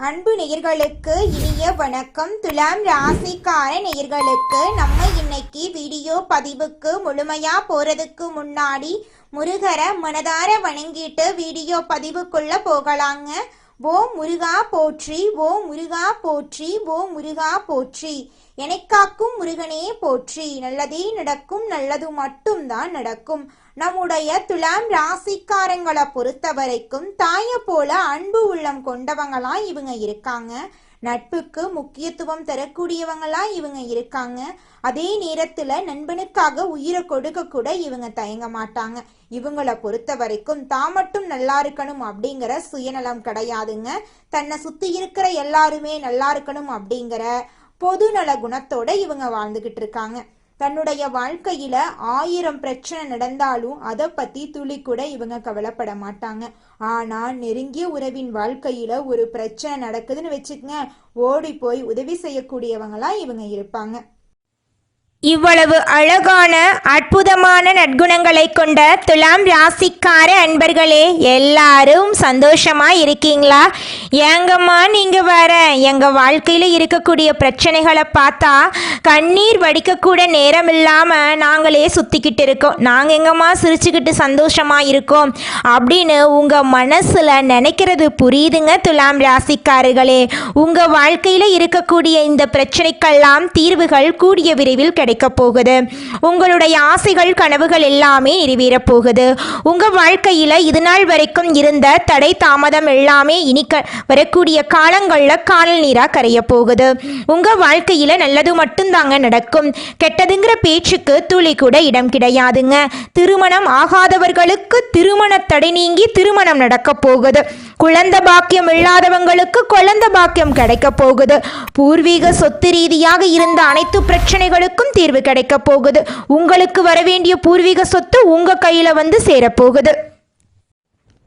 அன்பு நேயர்களுக்கு இனிய வணக்கம். துலாம் ராசிக்கார நேயர்களுக்கு நம்ம இன்னைக்கு வீடியோ பதிவுக்கு முழுமையா போறதுக்கு முன்னாடி முருகரை மனதார வணங்கிட்டு வீடியோ பதிவுக்குள்ள போகலாங்க. ஓம் முருகா போற்றி, ஓம் முருகா போற்றி, ஓம் முருகா போற்றி. எனக்காக்கும் முருகனே போற்றி. நல்லதே நடக்கும், நல்லது மட்டும்தான் நடக்கும். நம்முடைய துலாம் ராசிக்காரங்களை பொறுத்த வரைக்கும் தாயை போல அன்பு உள்ளம் கொண்டவங்களா இவங்க இருக்காங்க. நட்புக்கு முக்கியத்துவம் தரக்கூடியவங்களா இவங்க இருக்காங்க. அதே நேரத்துல நண்பனுக்காக உயிரை கொடுக்க கூட இவங்க தயங்க மாட்டாங்க. இவங்களை பொறுத்த வரைக்கும் தான் மட்டும் நல்லா இருக்கணும் அப்படிங்கிற சுயநலம் கிடையாதுங்க. தன்னை சுத்தி இருக்கிற எல்லாருமே நல்லா இருக்கணும் அப்படிங்கிற பொதுநல குணத்தோட இவங்க வாழ்ந்துகிட்டு இருக்காங்க. தன்னுடைய வாழ்க்கையில 1000 பிரச்சனை நடந்தாலும் அதை பத்தி துளி கூட இவங்க கவலைப்பட மாட்டாங்க. ஆனா நெருங்கிய உறவின் வாழ்க்கையில ஒரு பிரச்சனை நடக்குதுன்னு வச்சுக்கங்க, ஓடி போய் உதவி செய்யக்கூடியவங்களா இவங்க இருப்பாங்க. இவ்வளவு அழகான அற்புதமான நற்குணங்களை கொண்ட துலாம் ராசிக்கார அன்பர்களே, எல்லாரும் சந்தோஷமா இருக்கீங்களா? ஏங்கம்மா நீங்க வர எங்க வாழ்க்கையில இருக்கக்கூடிய பிரச்சனைகளை பார்த்தா கண்ணீர் வடிக்கக்கூட நேரம் இல்லாம நாங்களே சுத்திக்கிட்டு இருக்கோம். நாங்க எங்கம்மா சிரிச்சுக்கிட்டு சந்தோஷமா இருக்கோம் அப்படின்னு உங்க மனசுல நினைக்கிறது புரியுதுங்க துலாம் ராசிக்காரர்களே. உங்க வாழ்க்கையில இருக்கக்கூடிய இந்த பிரச்சனைக்கெல்லாம் தீர்வுகள் கூடிய விரைவில் கிடைக்க போகுது. உங்களுடைய ஆசைகள் கனவுகள் எல்லாமே நிறைவேற போகுது. உங்க வாழ்க்கையில இது நாள் வரைக்கும் இருந்த தடை தாமதம் எல்லாமே இனி வரக்கூடிய காலங்கள்ல காணல் நீரா கரைய போகுது. உங்க வாழ்க்கையில நல்லது மட்டும்தாங்க நடக்கும். கெட்டதுங்கிற பேச்சுக்கு துளி கூட இடம் கிடையாதுங்க. திருமணம் ஆகாதவர்களுக்கு திருமண தடை நீங்கி திருமணம் நடக்க போகுது. குழந்தை பாக்கியம் இல்லாதவங்களுக்கு குழந்தை பாக்கியம் கிடைக்க போகுது. பூர்வீக சொத்து ரீதியாக இருந்த அனைத்து பிரச்சனைகளுக்கும் தீர்வு கிடைக்க போகுது. உங்களுக்கு வரவேண்டிய பூர்வீக சொத்து உங்க கையில வந்து சேரப்போகுது.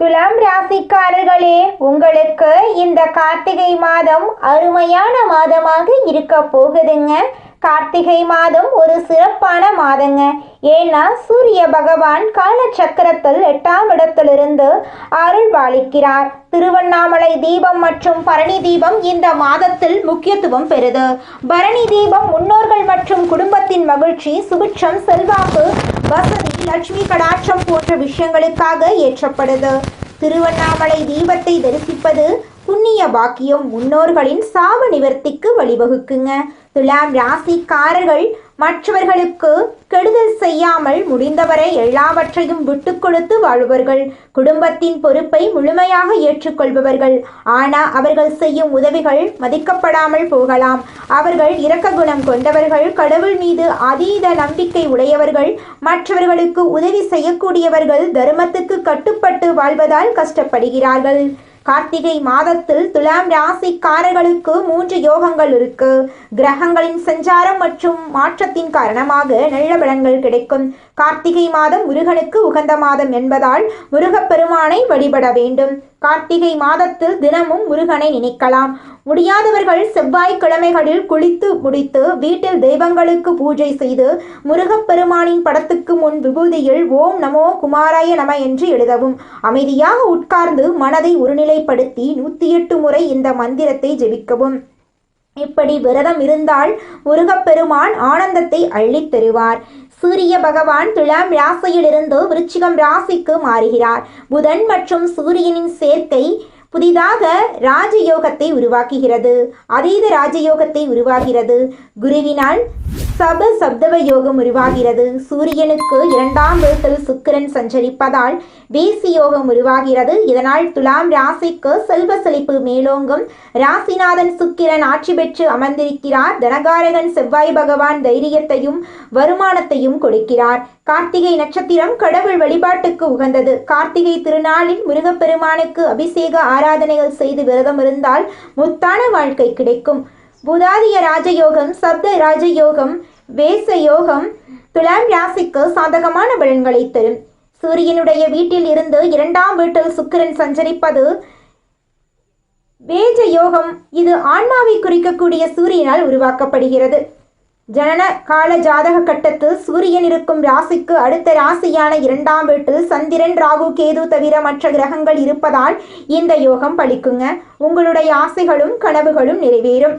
துலாம் ராசிக்காரர்களே, உங்களுக்கு இந்த கார்த்திகை மாதம் அருமையான மாதமாக இருக்க போகுதுங்க. கார்த்திகை மாதம் ஒரு சிறப்பான மாதங்க. ஏன்னா சூரிய பகவான் காலச்சக்கரத்தில் 8ஆம் இடத்திலிருந்து அருள் பாலிக்கிறார். திருவண்ணாமலை தீபம் மற்றும் பரணி தீபம் இந்த மாதத்தில் முக்கியத்துவம் பெறுது. பரணி தீபம் முன்னோர்கள் மற்றும் குடும்பத்தின் மகிழ்ச்சி, சுபிட்சம், செல்வாக்கு, வசதி, லட்சுமி கடாட்சம் போன்ற விஷயங்களுக்காக ஏற்றப்படுது. திருவண்ணாமலை தீபத்தை தரிசிப்பது புண்ணிய பாக்கியம், முன்னோர்களின் சாப நிவர்த்திக்கு வழிவகுக்குங்க. துலாம் ராசிக்காரர்கள் மற்றவர்களுக்கு கெடுதல் செய்யாமல் முடிந்தவரை எல்லாவற்றையும் விட்டு கொடுத்து வாழ்பவர்கள். குடும்பத்தின் பொறுப்பை முழுமையாக ஏற்றுக்கொள்பவர்கள். ஆனால் அவர்கள் செய்யும் உதவிகள் மதிக்கப்படாமல் போகலாம். அவர்கள் இரக்க குணம் கொண்டவர்கள், கடவுள் மீது அதீத நம்பிக்கை உடையவர்கள், மற்றவர்களுக்கு உதவி செய்யக்கூடியவர்கள், தர்மத்துக்கு கட்டுப்பட்டு வாழ்வதால் கஷ்டப்படுகிறார்கள். கார்த்திகை மாதத்தில் துலாம் ராசிக்காரர்களுக்கு 3 யோகங்கள் இருக்கு. கிரகங்களின் சஞ்சாரம் மற்றும் மாற்றத்தின் காரணமாக நல்ல பலன்கள் கிடைக்கும். கார்த்திகை மாதம் முருகனுக்கு உகந்த மாதம் என்பதால் முருகப்பெருமானை வழிபட வேண்டும். கார்த்திகை மாதத்தில் தினமும் முருகனை நினைக்கலாம். முடியாதவர்கள் செவ்வாய்க்கிழமைகளில் குளித்து முடித்து வீட்டில் தெய்வங்களுக்கு பூஜை செய்து முருகப்பெருமானின் படத்துக்கு முன் விபூதியில் ஓம் நமோ குமாராய நம என்று எழுதவும். அமைதியாக உட்கார்ந்து மனதை ஒருநிலைப்படுத்தி 108 முறை இந்த மந்திரத்தை ஜெபிக்கவும். இப்படி விரதம் இருந்தால் முருகப்பெருமான் ஆனந்தத்தை அள்ளித் தருவார். சூரிய பகவான் துலாம் ராசியிலிருந்து விருச்சிகம் ராசிக்கு மாறுகிறார். புதன் மற்றும் சூரியனின் சேர்க்கை புதிதாக ராஜயோகத்தை உருவாக்குகிறது. அதீத ராஜயோகத்தை உருவாகிறது. குருவினால் சப்தவ யோகம் உருவாகிறது. சூரியனுக்கு 2ஆம் வீட்டில் சுக்கிரன் சஞ்சரிப்பதால் வேசி யோகம் உருவாகிறது. இதனால் துலாம் ராசிக்கு செல்வ செழிப்பு மேலோங்கும். ராசிநாதன் சுக்கிரன் ஆட்சி பெற்று அமர்ந்திருக்கிறார். தனகாரகன் செவ்வாய் பகவான் தைரியத்தையும் வருமானத்தையும் கொடுக்கிறார். கார்த்திகை நட்சத்திரம் கடவுள் வழிபாட்டுக்கு உகந்தது. கார்த்திகை திருநாளில் முருகப்பெருமானுக்கு அபிஷேக ஆராதனைகள் செய்து விரதம் இருந்தால் முத்தான வாழ்க்கை கிடைக்கும். புதாதிய ராஜயோகம், சப்த ராஜயோகம், வேச யோகம் துலாம் ராசிக்கு சாதகமான பலன்களை தரும். சூரியனுடைய வீட்டில் இருந்து 2ஆம் வீட்டில் சுக்கிரன் சஞ்சரிப்பது வேஜ யோகம். இது ஆன்மாவை குறிக்கக்கூடிய சூரியனால் உருவாக்கப்படுகிறது. ஜனன கால ஜாதக கட்டத்தில் சூரியன் இருக்கும் ராசிக்கு அடுத்த ராசியான 2ஆம் வீட்டில் சந்திரன், ராகு, கேது தவிர மற்ற கிரகங்கள் இருப்பதால் இந்த யோகம் பலிக்குங்க. உங்களுடைய ஆசைகளும் கனவுகளும் நிறைவேறும்.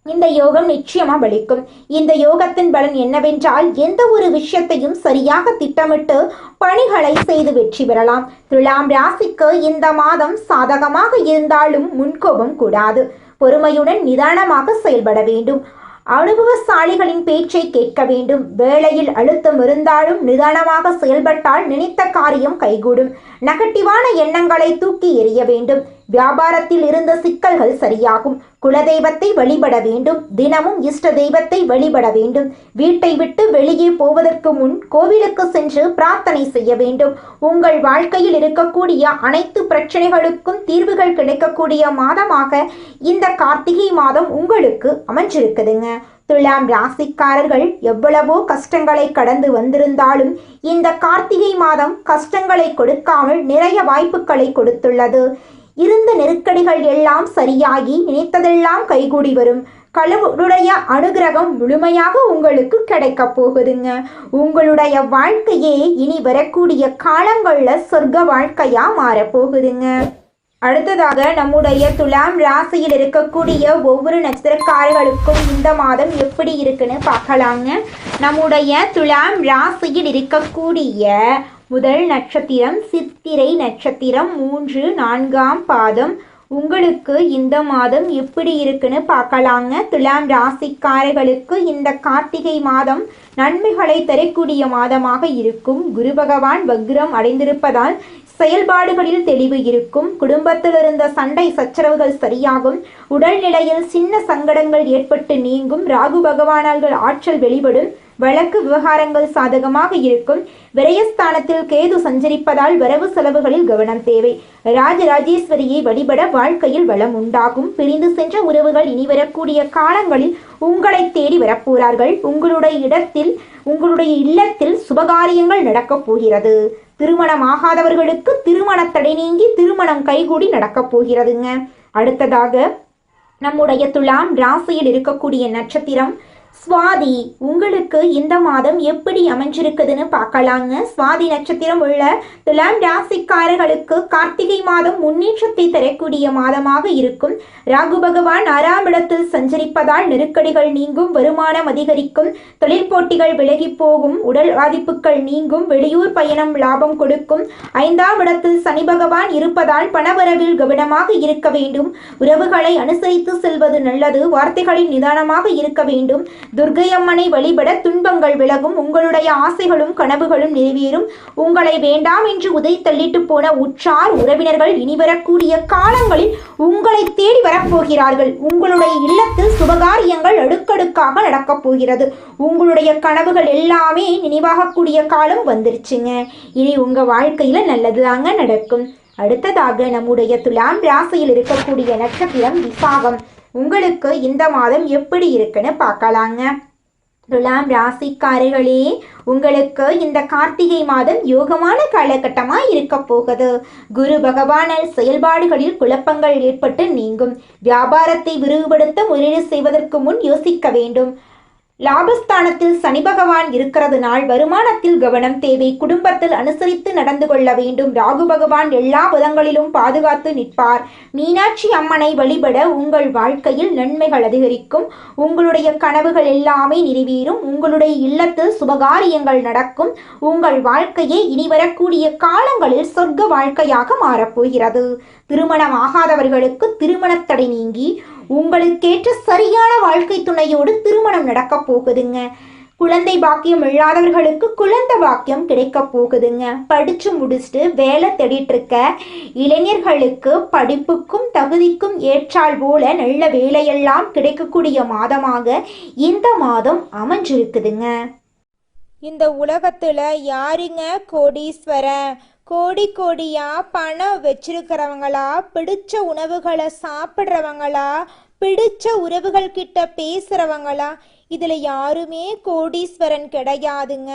இந்த யோகம் நிச்சயமா பலிக்கும். இந்த யோகத்தின் பலன் என்னவென்றால் எந்த ஒரு விஷயத்தையும் சரியாக திட்டமிட்டு பணிகளை செய்து வெற்றி பெறலாம். துலாம் ராசிக்கு இந்த மாதம் சாதகமாக இருந்தாலும் முன்கோபம் கூடாது. பொறுமையுடன் நிதானமாக செயல்பட வேண்டும். அனுபவசாலிகளின் பேச்சை கேட்க வேண்டும். வேளையில் அழுத்தம் இருந்தாலும் நிதானமாக செயல்பட்டால் நினைத்த காரியம் கைகூடும். நெகட்டிவான எண்ணங்களை தூக்கி எறிய வேண்டும். வியாபாரத்தில் இருந்த சிக்கல்கள் சரியாகும். குலதெய்வத்தை வழிபட வேண்டும். தினமும் இஷ்ட தெய்வத்தை வழிபட வேண்டும். வீட்டை விட்டு வெளியே போவதற்கு முன் கோவிலுக்கு சென்று பிரார்த்தனை செய்ய வேண்டும். உங்கள் வாழ்க்கையில் இருக்கக்கூடிய அனைத்து பிரச்சனைகளுக்கும் தீர்வுகள் கிடைக்கக்கூடிய மாதமாக இந்த கார்த்திகை மாதம் உங்களுக்கு அமைஞ்சிருக்குதுங்க. துலாம் ராசிக்காரர்கள் எவ்வளவோ கஷ்டங்களை கடந்து வந்திருந்தாலும் இந்த கார்த்திகை மாதம் கஷ்டங்களை கொடுக்காமல் நிறைய வாய்ப்புகளை கொடுத்துள்ளது. இருந்த நெருக்கடிகள் எல்லாம் சரியாகி நினைத்ததெல்லாம் கைகூடி வரும். கடவுளுடைய அனுகிரகம் முழுமையாக உங்களுக்கு கிடைக்க போகுதுங்க. உங்களுடைய வாழ்க்கையே இனி வரக்கூடிய காலங்களில் சொர்க்க வாழ்க்கையா மாறப்போகுதுங்க. அடுத்ததாக நம்முடைய துலாம் ராசியில் இருக்கக்கூடிய ஒவ்வொரு நட்சத்திரக்காரர்களுக்கும் இந்த மாதம் எப்படி இருக்குன்னு பார்க்கலாங்க. நம்முடைய துலாம் ராசியில் இருக்கக்கூடிய முதல் நட்சத்திரம் சித்திரை நட்சத்திரம் 3, 4ஆம் பாதம். உங்களுக்கு இந்த மாதம் எப்படி இருக்குன்னு பார்க்கலாங்க. துலாம் ராசிக்காரர்களுக்கு இந்த கார்த்திகை மாதம் நன்மைகளை தரக்கூடிய மாதமாக இருக்கும். குரு பகவான் வக்ரம் அடைந்திருப்பதால் செயல்பாடுகளில் தெளிவு இருக்கும். குடும்பத்தில் இருந்த சண்டை சச்சரவுகள் சரியாகும். உடல்நிலையில் சின்ன சங்கடங்கள் ஏற்பட்டு நீங்கும். ராகு பகவானால் ஆற்றல் வெளிப்படும். வழக்கு விவகாரங்கள் சாதகமாக இருக்கும். விரயஸ்தானத்தில் கேது சஞ்சரிப்பதால் வரவு செலவுகளில் கவனம் தேவை. ராஜராஜேஸ்வரியை வழிபட வாழ்க்கையில் வளம் உண்டாகும். பிரிந்து சென்ற உறவுகள் இனி வரக்கூடிய காலங்களில் உங்களை தேடி வரப்போறார்கள். உங்களுடைய இல்லத்தில் சுபகாரியங்கள் நடக்கப் போகிறது. திருமணமாகாதவர்களுக்கு திருமண தடை நீங்கி திருமணம் கைகூடி நடக்கப் போகிறதுங்க. அடுத்ததாக நம்முடைய துலாம் ராசியில் இருக்கக்கூடிய நட்சத்திரம் சுவாதி. உங்களுக்கு இந்த மாதம் எப்படி அமைஞ்சிருக்குதுன்னு பார்க்கலாங்க. சுவாதி நட்சத்திரம் உள்ள துலாம் ராசிக்காரர்களுக்கு கார்த்திகை மாதம் முன்னேற்றத்தை தரக்கூடிய மாதமாக இருக்கும். ராகு பகவான் 6ஆம் இடத்தில் சஞ்சரிப்பதால் நெருக்கடிகள் நீங்கும். வருமானம் அதிகரிக்கும். தொழில் போட்டிகள் விலகி போகும். உடல் பாதிப்புகள் நீங்கும். வெளியூர் பயணம் லாபம் கொடுக்கும். 5ஆம் இடத்தில் சனி பகவான் இருப்பதால் பணவரவில் கவனமாக இருக்க வேண்டும். உறவுகளை அனுசரித்து செல்வது நல்லது. வார்த்தைகளில் நிதானமாக இருக்க வேண்டும். துர்க்கை அம்மனை வழிபட துன்பங்கள் விலகும். உங்களுடைய ஆசைகளும் கனவுகளும் நிறைவேறும். உங்களை வேண்டாம் என்று உதை தள்ளிட்டு போன உற்றார் உறவினர்கள் இனி வரக்கூடிய காலங்களில் உங்களை தேடி வரப்போகிறார்கள். உங்களுடைய இல்லத்தில் சுபகாரியங்கள் அடுக்கடுக்காக நடக்கப் போகிறது. உங்களுடைய கனவுகள் எல்லாமே நினைவாகக்கூடிய காலம் வந்துருச்சுங்க. இனி உங்க வாழ்க்கையில நல்லதுதாங்க நடக்கும். அடுத்ததாக நம்முடைய துலாம் ராசியில் இருக்கக்கூடிய நட்சத்திரம் விசாகம். உங்களுக்கு இந்த மாதம் எப்படி இருக்குன்னு பார்க்கலாங்க. துலாம் ராசிக்காரர்களே, உங்களுக்கு இந்த கார்த்திகை மாதம் யோகமான காலகட்டமாக இருக்க போகுது. குரு பகவானால் செயல்பாடுகளில் குழப்பங்கள் ஏற்பட்டு நீங்கும். வியாபாரத்தை விரிவுபடுத்த முதலீடு செய்வதற்கு முன் யோசிக்க வேண்டும். லாபஸ்தானத்தில் சனி பகவான் இருக்கிறதுனால் வருமானத்தில் கவனம் தேவை. குடும்பத்தில் அனுசரித்து நடந்து கொள்ள வேண்டும். ராகு பகவான் எல்லா விதங்களிலும் பாதுகாத்து நிற்பார். மீனாட்சி அம்மனை வழிபட உங்கள் வாழ்க்கையில் நன்மைகள் அதிகரிக்கும். உங்களுடைய கனவுகள் எல்லாமே நிறைவேறும். உங்களுடைய இல்லத்தில் சுபகாரியங்கள் நடக்கும். உங்கள் வாழ்க்கையே இனி வரக்கூடிய காலங்களில் சொர்க்க வாழ்க்கையாக மாறப்போகிறது. திருமணம் ஆகாதவர்களுக்கு திருமணத்தடை நீங்கி உங்களுக்கேற்ற சரியான வாழ்க்கை துணையோடு திருமணம் நடக்க போகுதுங்க. குழந்தை பாக்கியம் இல்லாதவர்களுக்கு குழந்தை பாக்கியம் கிடைக்க போகுதுங்க. படிச்சு முடிச்சுட்டு வேலை தேடிட்டு இருக்க இளைஞர்களுக்கு படிப்புக்கும் தகுதிக்கும் ஏற்றால் போல நல்ல வேலையெல்லாம் கிடைக்கக்கூடிய மாதமாக இந்த மாதம் அமைஞ்சிருக்குதுங்க. இந்த உலகத்துல யாருங்க கோடீஸ்வரன்? கோடி கோடியா பணம் வச்சிருக்கிறவங்களா, பிடிச்ச உணவுகளை சாப்பிட்றவங்களா, பிடிச்ச உறவுகள் கிட்ட பேசுறவங்களா, இதுல யாருமே கோடீஸ்வரன் கிடையாதுங்க.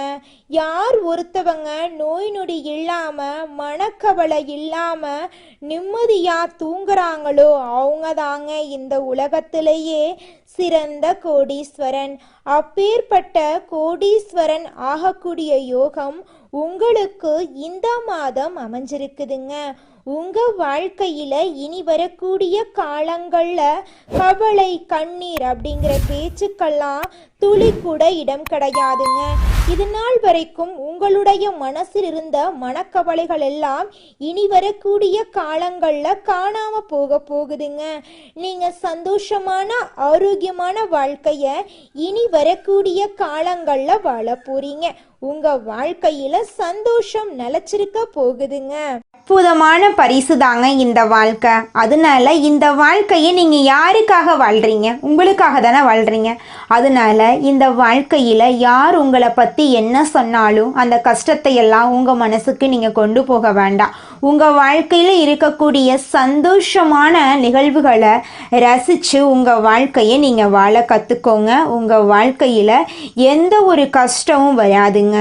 யார் ஒருத்தவங்க நோய் நொடி இல்லாம மனக்கவலை இல்லாம நிம்மதியா தூங்குறாங்களோ அவங்க தாங்க இந்த உலகத்திலேயே சிறந்த கோடீஸ்வரன். அப்பேற்பட்ட கோடீஸ்வரன் ஆகக்கூடிய யோகம் உங்களுக்கு இந்த மாதம் அமைஞ்சிருக்குதுங்க. உங்க வாழ்க்கையில இனி வரக்கூடிய காலங்கள்ல கவலை கண்ணீர் அப்படிங்கிற பேச்சுக்கெல்லாம் துளி கூட இடம் கிடையாதுங்க. இது நாள் வரைக்கும் உங்களுடைய மனசில் இருந்த மனக்கவலைகள் எல்லாம் இனி வரக்கூடிய காலங்கள்ல காணாம போகுதுங்க. நீங்க சந்தோஷமான ஆரோக்கியமான வாழ்க்கைய இனி வரக்கூடிய காலங்கள்ல வாழ போறீங்க. உங்க வாழ்க்கையில சந்தோஷம் நிலைச்சிருக்க போகுதுங்க. அற்புதமான பரிசு தாங்க இந்த வாழ்க்கை. அதனால இந்த வாழ்க்கையை நீங்கள் யாருக்காக வாழ்கிறீங்க? உங்களுக்காக தானே வாழ்கிறீங்க. அதனால இந்த வாழ்க்கையில் யார் உங்களை பற்றி என்ன சொன்னாலும் அந்த கஷ்டத்தை எல்லாம் உங்கள் மனசுக்கு நீங்கள் கொண்டு போக வேண்டாம். உங்கள் வாழ்க்கையில் இருக்கக்கூடிய சந்தோஷமான நிகழ்வுகளை ரசித்து உங்கள் வாழ்க்கையை நீங்கள் வாழ கற்றுக்கோங்க. உங்கள் வாழ்க்கையில் எந்த ஒரு கஷ்டமும் வராதுங்க.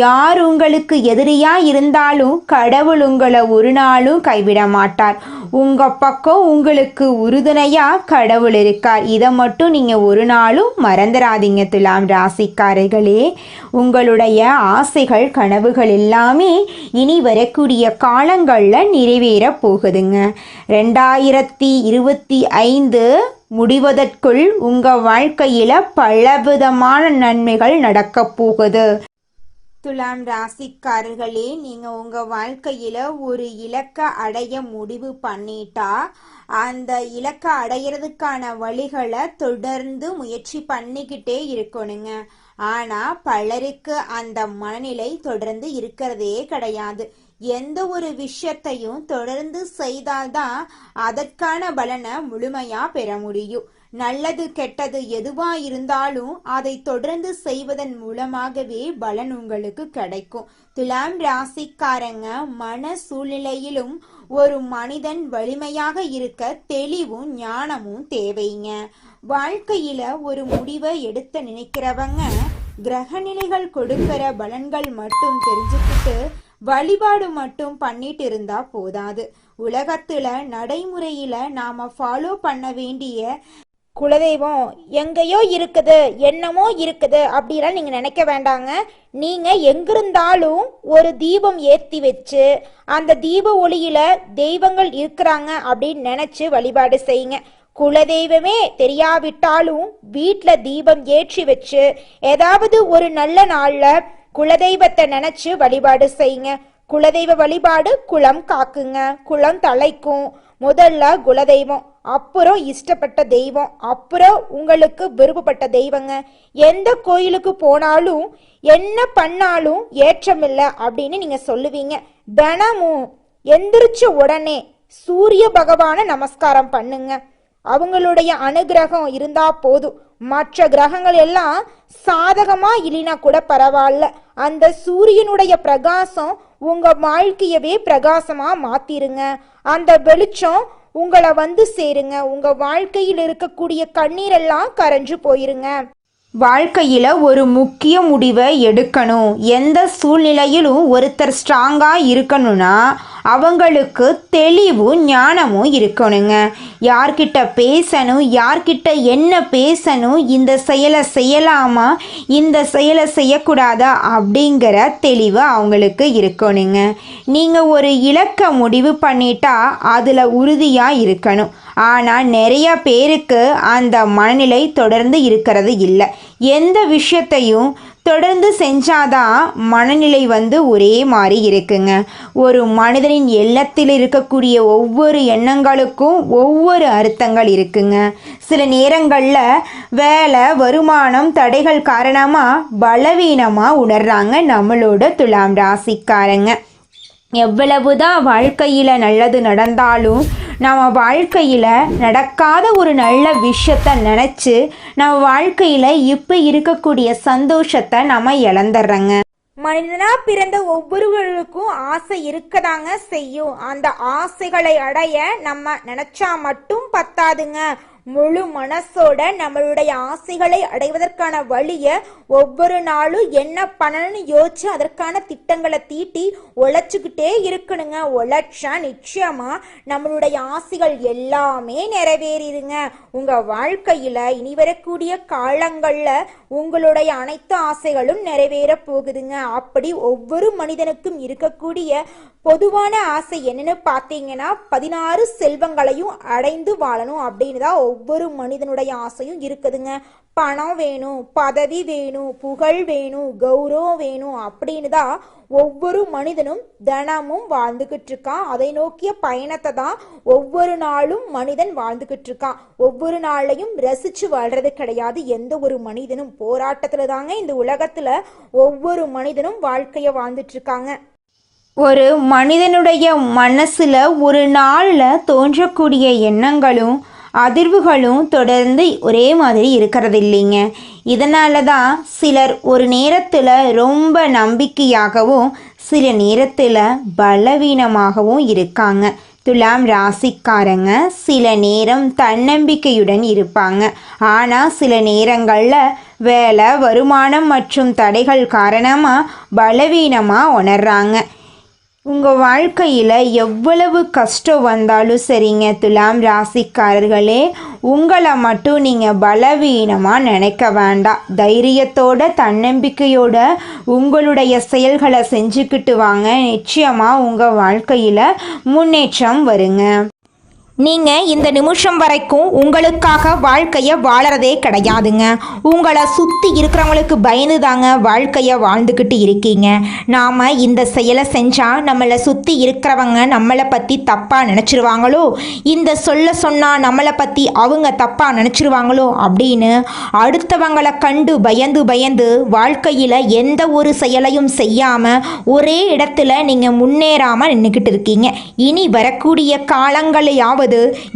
யார் உங்களுக்கு எதிரியாக இருந்தாலும் கடவுள் உங்களை ஒரு நாளும் கைவிட மாட்டார். உங்கள் பக்கம் உங்களுக்கு உறுதுணையாக கடவுள் இருக்கார். இதை மட்டும் நீங்கள் ஒரு நாளும் மறந்துடாதீங்க துலாம் ராசிக்காரர்களே. உங்களுடைய ஆசைகள் கனவுகள் எல்லாமே இனி வரக்கூடிய காலங்களில் நிறைவேற போகுதுங்க. 2025 முடிவதற்குள் உங்கள் வாழ்க்கையில் பலவிதமான நன்மைகள் நடக்க போகுது. துலாம் ராசிக்காரர்களே, நீங்கள் உங்கள் வாழ்க்கையில் ஒரு இலக்கை அடைய முடிவு பண்ணிட்டா அந்த இலக்கை அடையிறதுக்கான வழிகளை தொடர்ந்து முயற்சி பண்ணிக்கிட்டே இருக்கணுங்க. ஆனால் பலருக்கு அந்த மனநிலை தொடர்ந்து இருக்கிறதே கிடையாது. எந்த ஒரு விஷயத்தையும் தொடர்ந்து செய்தால்தான் அதற்கான பலனை முழுமையாக பெற முடியும். நல்லது கெட்டது எதுவா இருந்தாலும் அதை தொடர்ந்து செய்வதன் மூலமாகவே பலன் உங்களுக்கு கிடைக்கும். துலாம் ராசிக்காரங்க, மன சூழ்நிலையிலும் ஒரு மனிதன் வலிமையாக இருக்க தெளிவும் ஞானமும் தேவைங்க. வாழ்க்கையில ஒரு முடிவை எடுத்து நினைக்கிறவங்க கிரகநிலைகள் கொடுக்கிற பலன்கள் மட்டும் தெரிஞ்சுக்கிட்டு வழிபாடு மட்டும் பண்ணிட்டு இருந்தா போதாது. உலகத்துல நடைமுறையில நாம ஃபாலோ பண்ண வேண்டிய குலதெய்வம் எங்கேயோ இருக்குது, என்னமோ இருக்குது அப்படிலாம் நீங்கள் நினைக்க வேண்டாங்க. நீங்கள் எங்கிருந்தாலும் ஒரு தீபம் ஏற்றி வச்சு அந்த தீப ஒளியில் தெய்வங்கள் இருக்கிறாங்க அப்படின்னு நினச்சி வழிபாடு செய்யுங்க. குலதெய்வமே தெரியாவிட்டாலும் வீட்டில் தீபம் ஏற்றி வச்சு ஏதாவது ஒரு நல்ல நாளில் குலதெய்வத்தை நினச்சி வழிபாடு செய்யுங்க. குலதெய்வ வழிபாடு குலம் காக்குங்க, குலம் தலைக்கும். முதல்ல குலதெய்வம், அப்புறம் இஷ்டப்பட்ட தெய்வம், அப்புறம் உங்களுக்கு விருப்பப்பட்ட தெய்வங்க. எந்த கோயிலுக்கு போனாலும் என்ன பண்ணாலும் ஏற்றமில்லை அப்படின்னு நீங்க சொல்லுவீங்க. தினமும் எந்திரிச்ச உடனே சூரிய பகவானை நமஸ்காரம் பண்ணுங்க. அவங்களுடைய அனுகிரகம் இருந்தா போதும். மற்ற கிரகங்கள் எல்லாம் சாதகமா இல்லைனா கூட பரவாயில்ல, அந்த சூரியனுடைய பிரகாசம் உங்க வாழ்க்கையவே பிரகாசமா மாத்திருங்க. அந்த வெளிச்சம் உங்களை வந்து சேருங்க. உங்க வாழ்க்கையில் இருக்கக்கூடிய கண்ணீரெல்லாம் கரைஞ்சு போயிருங்க. வாழ்க்கையில் ஒரு முக்கிய முடிவை எடுக்கணும். எந்த சூழ்நிலையிலும் ஒருத்தர் ஸ்ட்ராங்காக இருக்கணும்னா அவங்களுக்கு தெளிவும் ஞானமும் இருக்கணுங்க. யார்கிட்ட பேசணும், யார்கிட்ட என்ன பேசணும், இந்த செயலை செய்யலாமா, இந்த செயலை செய்யக்கூடாதா அப்படிங்கிற தெளிவு அவங்களுக்கு இருக்கணுங்க. நீங்கள் ஒரு இலக்கை முடிவு பண்ணிட்டா அதில் உறுதியாக இருக்கணும். ஆனால் நிறைய பேருக்கு அந்த மனநிலை தொடர்ந்து இருக்கிறது இல்லை. எந்த விஷயத்தையும் தொடர்ந்து செஞ்சாதான் மனநிலை ஒரே மாதிரி இருக்குங்க. ஒரு மனிதனின் எண்ணத்தில் இருக்கக்கூடிய ஒவ்வொரு எண்ணங்களுக்கும் ஒவ்வொரு அர்த்தங்கள் இருக்குங்க. சில நேரங்களில் வேலை வருமானம் தடைகள் காரணமாக பலவீனமாக உணர்றாங்க நம்மளோட துலாம் ராசிக்காரங்க. எவ்வளவுதான் வாழ்க்கையில் நல்லது நடந்தாலும் நம்ம வாழ்க்கையில் நடக்காத ஒரு நல்ல விஷயத்தை நினச்சி நம்ம வாழ்க்கையில் இப்போ இருக்கக்கூடிய சந்தோஷத்தை நம்ம இழந்துடுறோங்க. மனிதனா பிறந்த ஒவ்வொருவருக்கும் ஆசை இருக்கதாங்க செய்யும். அந்த ஆசைகளை அடைய நம்ம நினைச்சா மட்டும் பத்தாதுங்க. முழு மனசோட நம்மளுடைய ஆசைகளை அடைவதற்கான வழியை ஒவ்வொரு நாளும் என்ன பண்ணணும்னு யோசிச்சு அதற்கான திட்டங்களை தீட்டி உழைச்சிக்கிட்டே இருக்கணுங்க. உழைச்சா நிச்சயமா நம்மளுடைய ஆசைகள் எல்லாமே நிறைவேறிடுங்க. உங்க வாழ்க்கையில இனி வரக்கூடிய காலங்கள்ல உங்களுடைய அனைத்து ஆசைகளும் நிறைவேற போகுதுங்க. அப்படி ஒவ்வொரு மனிதனுக்கும் இருக்கக்கூடிய பொதுவான ஆசை என்னன்னு பார்த்தீங்கன்னா 16 செல்வங்களையும் அடைந்து வாழணும் அப்படின்னு தான் ஒவ்வொரு மனிதனுடைய ஆசையும் இருக்குதுங்க. பணம் வேணும், பதவி வேணும், புகழ் வேணும், கௌரவம் வேணும் அப்படின்னு தான் ஒவ்வொரு மனிதனும் தினமும் வாழ்ந்துகிட்டு இருக்கான். அதை நோக்கிய பயணத்தை தான் ஒவ்வொரு நாளும் மனிதன் வாழ்ந்துகிட்டு இருக்கான். ஒவ்வொரு நாளையும் ரசிச்சு வாழ்றது கிடையாது. எந்த ஒரு மனிதனும் போராட்டத்துல தாங்க இந்த உலகத்துல ஒவ்வொரு மனிதனும் வாழ்க்கைய வாழ்ந்துட்டு இருக்காங்க. ஒரு மனிதனுடைய மனசுல ஒரு நாள்ல தோன்றக்கூடிய எண்ணங்களும் அதிர்வுகளும் தொடர்ந்து ஒரே மாதிரி இருக்கிறது இல்லைங்க. இதனால தான் சிலர் ஒரு நேரத்தில் ரொம்ப நம்பிக்கையாகவும் சில நேரத்தில் பலவீனமாகவும் இருக்காங்க. துலாம் ராசிக்காரங்க சில நேரம் தன்னம்பிக்கையுடன் இருப்பாங்க. ஆனால் சில நேரங்களில் வேலை, வருமானம் மற்றும் தடைகள் காரணமாக பலவீனமாக உணர்றாங்க. உங்கள் வாழ்க்கையில் எவ்வளவு கஷ்டம் வந்தாலும் சரிங்க துலாம் ராசிக்காரர்களே, உங்களை மட்டும் நீங்கள் பலவீனமாக நினைக்க வேண்டாம். தைரியத்தோட தன்னம்பிக்கையோட உங்களுடைய செயல்களை செஞ்சுக்கிட்டு வாங்க. நிச்சயமாக உங்கள் வாழ்க்கையில் முன்னேற்றம் வருங்க. நீங்கள் இந்த நிமிஷம் வரைக்கும் உங்களுக்காக வாழ்க்கையை வாழறதே கிடையாதுங்க. உங்களை சுற்றி இருக்கிறவங்களுக்கு பயந்து தாங்க வாழ்க்கையை வாழ்ந்துக்கிட்டு இருக்கீங்க. நாம் இந்த செயலை செஞ்சால் நம்மளை சுற்றி இருக்கிறவங்க நம்மளை பற்றி தப்பாக நினச்சிருவாங்களோ, இந்த சொன்னால் நம்மளை பற்றி அவங்க தப்பாக நினச்சிருவாங்களோ அப்படின்னு அடுத்தவங்களை கண்டு பயந்து வாழ்க்கையில் எந்த ஒரு செயலையும் செய்யாமல் ஒரே இடத்துல நீங்கள் முன்னேறாமல் நின்றுக்கிட்டு இருக்கீங்க. இனி வரக்கூடிய காலங்களையாவது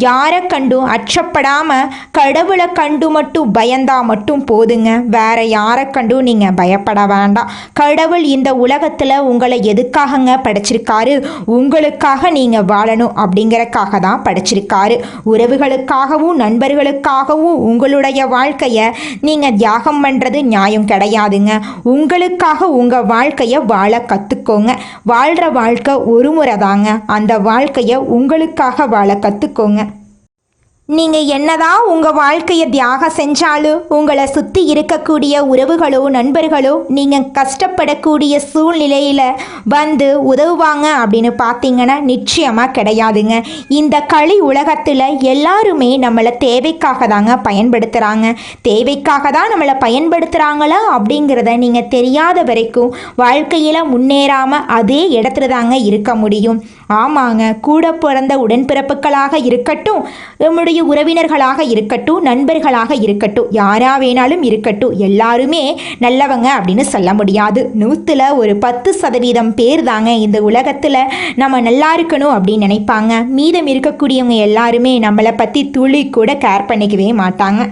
யாரை கண்டும் அச்சப்படாம கடவுளை கண்டு மட்டும் பயந்தா மட்டும் போதுங்க. வேற யாரை கண்டும் நீங்க பயப்பட வேண்டாம். கடவுள் இந்த உலகத்துல உங்களை எதுக்காகங்க படைச்சிருக்காரு? உங்களுக்காக நீங்க வாழணும் அப்படிங்கறக்காக தான் படைச்சிருக்காரு. உறவுகளுக்காகவும் நண்பர்களுக்காகவும் உங்களுடைய வாழ்க்கைய நீங்க தியாகம் பண்றது நியாயம் கிடையாதுங்க. உங்களுக்காக உங்க வாழ்க்கைய வாழ கத்துக்கோங்க. வாழ்ற வாழ்க்கை ஒரு முறை தாங்க. அந்த வாழ்க்கைய உங்களுக்காக வாழ கத்துக்கோங்க. நீங்கள் என்னதான் உங்கள் வாழ்க்கையை தியாகம் செஞ்சாலும் உங்களை சுற்றி இருக்கக்கூடிய உறவுகளோ நண்பர்களோ நீங்கள் கஷ்டப்படக்கூடிய சூழ்நிலையில் வந்து உதவுவாங்க அப்படின்னு பார்த்தீங்கன்னா நிச்சயமாக கிடையாதுங்க. இந்த களி உலகத்தில் எல்லாருமே நம்மளை தேவைக்காக தாங்க பயன்படுத்துகிறாங்க. தேவைக்காக தான் நம்மளை பயன்படுத்துகிறாங்களா அப்படிங்கிறத நீங்கள் தெரியாத வரைக்கும் வாழ்க்கையில் முன்னேறாமல் அதே இடத்துல தாங்க இருக்க முடியும். ஆமாங்க, கூட பிறந்த உடன்பிறப்புகளாக இருக்கட்டும், நம்முடைய உறவினர்களாக இருக்கட்டும், நண்பர்களாக இருக்கட்டும், யாரா வேணாலும் இருக்கட்டும், எல்லாருமே நல்லவங்க அப்படின்னு சொல்ல முடியாது. 100ல் ஒரு 10% பேர் தாங்க இந்த உலகத்தில் நம்ம நல்லா இருக்கணும் அப்படின்னு நினைப்பாங்க. மீதம் இருக்கக்கூடியவங்க எல்லாருமே நம்மளை பற்றி துளி கூட கேர் பண்ணிக்கவே மாட்டாங்க.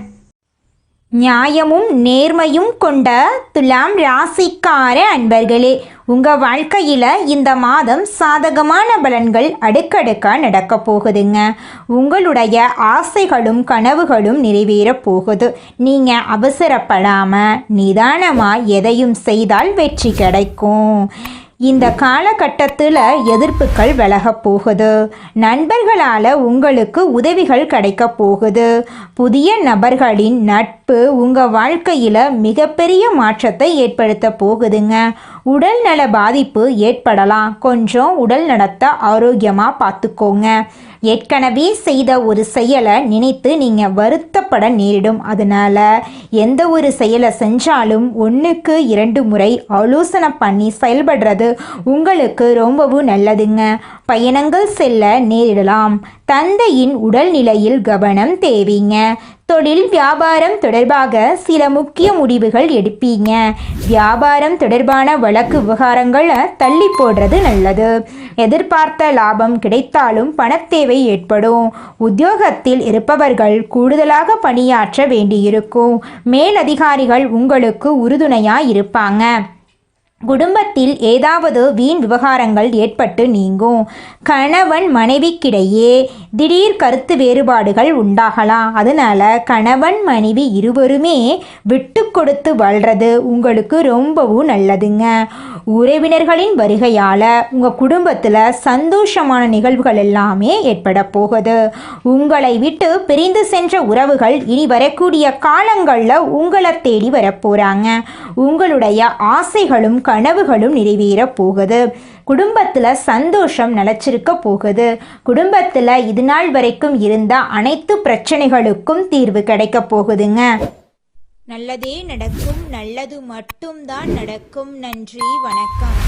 நியாயமும் நேர்மையும் கொண்ட துலாம் ராசிக்கார அன்பர்களே, உங்கள் வாழ்க்கையில் இந்த மாதம் சாதகமான பலன்கள் அடுக்கடுக்காக நடக்க போகுதுங்க. உங்களுடைய ஆசைகளும் கனவுகளும் நிறைவேற போகுது. நீங்கள் அவசரப்படாமல் நிதானமாக எதையும் செய்தால் வெற்றி கிடைக்கும். இந்த காலகட்டத்தில் எதிர்ப்புகள் விலக போகுது. நண்பர்களால் உங்களுக்கு உதவிகள் கிடைக்க போகுது. புதிய நபர்களின் நட்பு உங்கள் வாழ்க்கையில் மிகப்பெரிய மாற்றத்தை ஏற்படுத்த போகுதுங்க. உடல் நல பாதிப்பு ஏற்படலாம். கொஞ்சம் உடல் நலத்தை ஆரோக்கியமாக பார்த்துக்கோங்க. ஏற்கனவே செய்த ஒரு செயலை நினைத்து நீங்கள் வருத்தப்பட நேரிடும். அதனால் எந்த ஒரு செயலை செஞ்சாலும் 1க்கு 2 முறை ஆலோசனை பண்ணி செயல்படுறது உங்களுக்கு ரொம்பவும் நல்லதுங்க. பயணங்கள் செல்ல நேரிடலாம். தந்தையின் உடல்நிலையில் கவனம் தேவைங்க. தொழில் வியாபாரம் தொடர்பாக சில முக்கிய முடிவுகள் எடுப்பீங்க. வியாபாரம் தொடர்பான வழக்கு விவகாரங்களை தள்ளி போடுறது நல்லது. எதிர்பார்த்த லாபம் கிடைத்தாலும் பணத்தேவை ஏற்படும். உத்தியோகத்தில் இருப்பவர்கள் கூடுதலாக பணியாற்ற வேண்டியிருக்கும். மேலதிகாரிகள் உங்களுக்கு உறுதுணையாக இருப்பாங்க. குடும்பத்தில் ஏதாவது வீண் விவகாரங்கள் ஏற்பட்டு நீங்கும். கணவன் மனைவிக்கிடையே திடீர் கருத்து வேறுபாடுகள் உண்டாகலாம். அதனால கணவன் மனைவி இருவருமே விட்டு கொடுத்து வாழ்றது உங்களுக்கு ரொம்பவும் நல்லதுங்க. உறவினர்களின் வருகையால் உங்கள் குடும்பத்தில் சந்தோஷமான நிகழ்வுகள் எல்லாமே ஏற்பட போகுது. உங்களை விட்டு பிரிந்து சென்ற உறவுகள் இனி வரக்கூடிய காலங்களில் உங்களை தேடி வரப்போகிறாங்க. உங்களுடைய ஆசைகளும் கனவுகளும் நிறைவேற போகுது. குடும்பத்தில் சந்தோஷம் நிலச்சிருக்க போகுது. குடும்பத்தில் இது நாள் வரைக்கும் இருந்த அனைத்து பிரச்சனைகளுக்கும் தீர்வு கிடைக்க போகுதுங்க. நல்லதே நடக்கும், நல்லது மட்டும்தான் நடக்கும். நன்றி, வணக்கம்.